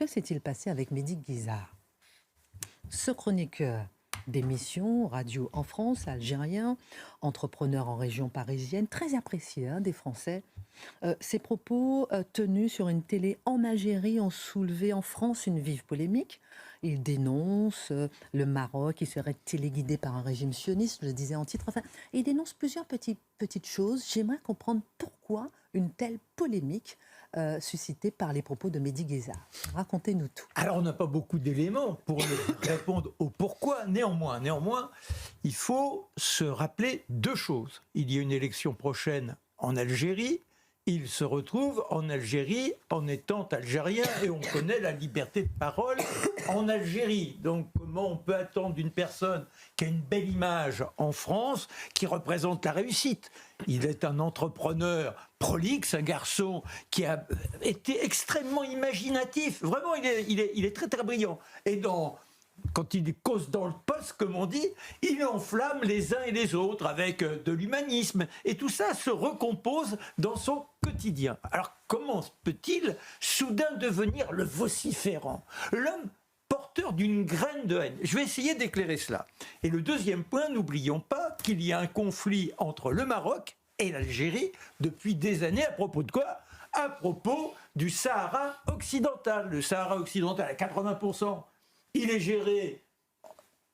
Que s'est-il passé avec Mehdi Guizar? Ce chroniqueur d'émissions radio en France, algérien, entrepreneur en région parisienne, très apprécié des Français. Ses propos tenus sur une télé en Algérie ont soulevé en France une vive polémique. Il dénonce le Maroc qui serait téléguidé par un régime sioniste, je le disais en titre. Enfin, il dénonce plusieurs petites choses. J'aimerais comprendre pourquoi une telle polémique suscitée par les propos de Mehdi Guizar. Racontez-nous tout. Alors, on n'a pas beaucoup d'éléments pour répondre au pourquoi. Néanmoins, il faut se rappeler deux choses. Il y a une élection prochaine en Algérie. Il se retrouve en Algérie en étant algérien et on connaît la liberté de parole en Algérie. Donc comment on peut attendre d'une personne qui a une belle image en France, qui représente la réussite? Il est un entrepreneur prolixe, un garçon qui a été extrêmement imaginatif. Vraiment, il est très très brillant. Et quand il cause dans le poste, comme on dit, il enflamme les uns et les autres avec de l'humanisme. Et tout ça se recompose dans son quotidien. Alors comment peut-il soudain devenir le vociférant, l'homme porteur d'une graine de haine? Je vais essayer d'éclairer cela. Et le deuxième point, n'oublions pas qu'il y a un conflit entre le Maroc et l'Algérie depuis des années. À propos de quoi? À propos du Sahara occidental. Le Sahara occidental à 80%. Il est géré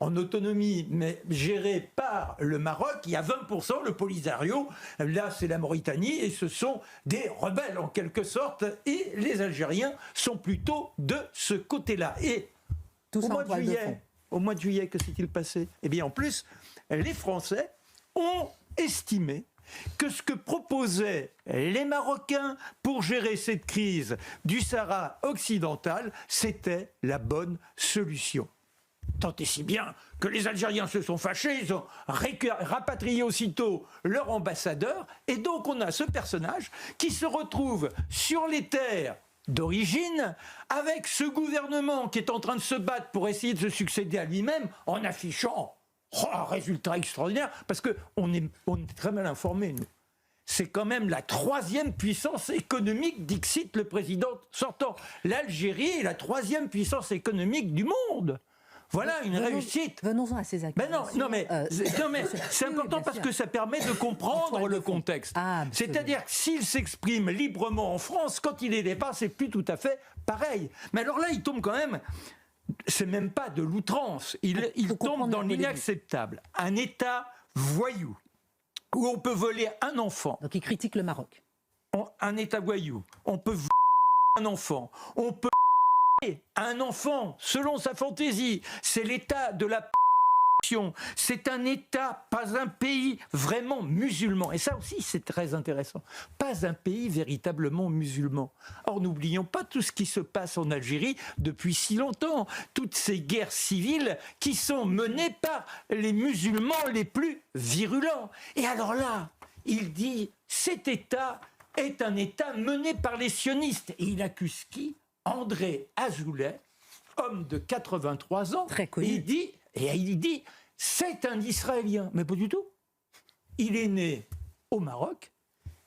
en autonomie, mais géré par le Maroc. Il y a 20%, le Polisario. Là, c'est la Mauritanie. Et ce sont des rebelles, en quelque sorte. Et les Algériens sont plutôt de ce côté-là. Et au mois de juillet, que s'est-il passé? Eh bien, en plus, les Français ont estimé que ce que proposaient les Marocains pour gérer cette crise du Sahara occidental, c'était la bonne solution. Tant et si bien que les Algériens se sont fâchés, ils ont rapatrié aussitôt leur ambassadeur, et donc on a ce personnage qui se retrouve sur les terres d'origine, avec ce gouvernement qui est en train de se battre pour essayer de se succéder à lui-même, en affichant un résultat extraordinaire, parce qu'on est très mal informés, nous. C'est quand même la troisième puissance économique, dixit le président sortant. L'Algérie est la troisième puissance économique du monde. Voilà une réussite. Venons-en à ces accusations. Non, mais c'est important parce que ça permet de comprendre le contexte. C'est-à-dire que s'il s'exprime librement en France, quand il est dépassé, c'est plus tout à fait pareil. Mais alors là, il tombe quand même... C'est même pas de l'outrance, il tombe dans l'inacceptable. Un État voyou, où on peut voler un enfant. Donc il critique le Maroc. Un État voyou, on peut voler un enfant, on peut un enfant selon sa fantaisie. C'est l'État de la c'est un État, pas un pays vraiment musulman. Et ça aussi, c'est très intéressant. Pas un pays véritablement musulman. Or, n'oublions pas tout ce qui se passe en Algérie depuis si longtemps. Toutes ces guerres civiles qui sont menées par les musulmans les plus virulents. Et alors là, il dit, cet État est un État mené par les sionistes. Et il accuse qui? André Azoulay, homme de 83 ans. Très connu. Il dit, c'est un Israélien. Mais pas du tout. Il est né au Maroc.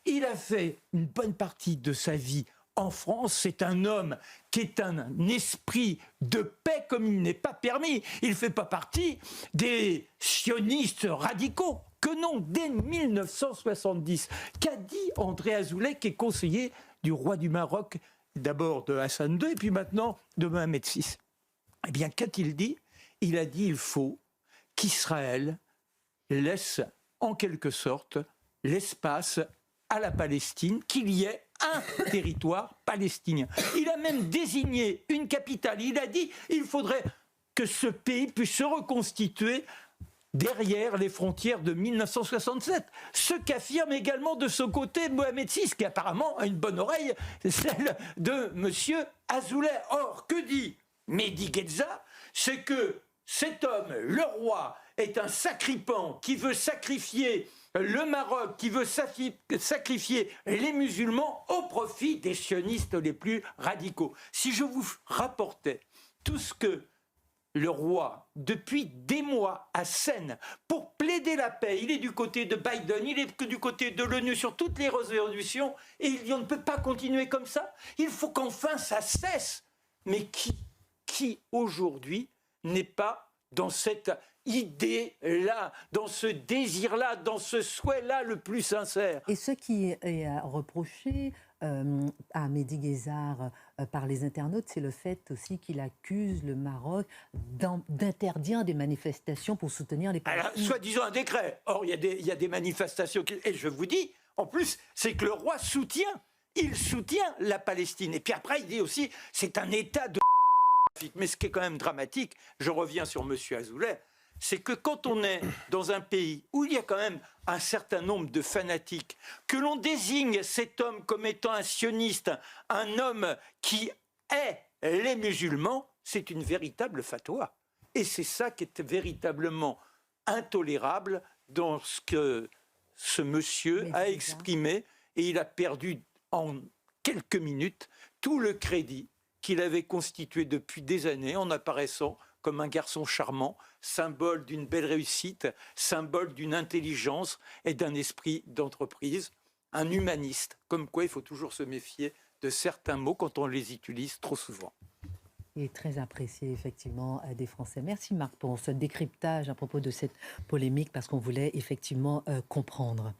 Il a fait une bonne partie de sa vie en France. C'est un homme qui est un esprit de paix comme il n'est pas permis. Il ne fait pas partie des sionistes radicaux. Que non, dès 1970. Qu'a dit André Azoulay, qui est conseiller du roi du Maroc, d'abord de Hassan II et puis maintenant de Mohamed VI? Eh bien, qu'a-t-il dit? Il a dit qu'il faut qu'Israël laisse en quelque sorte l'espace à la Palestine, qu'il y ait un territoire palestinien. Il a même désigné une capitale. Il a dit qu'il faudrait que ce pays puisse se reconstituer derrière les frontières de 1967. Ce qu'affirme également de son côté Mohamed VI, qui apparemment a une bonne oreille, celle de M. Azoulay. Or, que dit Mehdi Guizar? C'est que cet homme, le roi, est un sacripant qui veut sacrifier le Maroc, qui veut sacrifier les musulmans au profit des sionistes les plus radicaux. Si je vous rapportais tout ce que le roi, depuis des mois, assène pour plaider la paix, il est du côté de Biden, il est du côté de l'ONU sur toutes les résolutions, et il dit on ne peut pas continuer comme ça, il faut qu'enfin ça cesse. Mais qui aujourd'hui n'est pas dans cette idée-là, dans ce désir-là, dans ce souhait-là le plus sincère? Et ce qui est reproché à Mehdi Guezar par les internautes, c'est le fait aussi qu'il accuse le Maroc d'interdire des manifestations pour soutenir les Alors, Palestiniens. soi-disant un décret. Or, il y a des manifestations. Et je vous dis, en plus, c'est que le roi il soutient la Palestine. Et puis après, il dit aussi, c'est un état de... Mais ce qui est quand même dramatique, je reviens sur M. Azoulay, c'est que quand on est dans un pays où il y a quand même un certain nombre de fanatiques, que l'on désigne cet homme comme étant un sioniste, un homme qui hait les musulmans, c'est une véritable fatwa. Et c'est ça qui est véritablement intolérable dans ce que ce monsieur a exprimé, et il a perdu en quelques minutes tout le crédit qu'il avait constitué depuis des années en apparaissant comme un garçon charmant, symbole d'une belle réussite, symbole d'une intelligence et d'un esprit d'entreprise, un humaniste, comme quoi il faut toujours se méfier de certains mots quand on les utilise trop souvent. Il est très apprécié effectivement des Français. Merci Marc pour ce décryptage à propos de cette polémique parce qu'on voulait effectivement comprendre.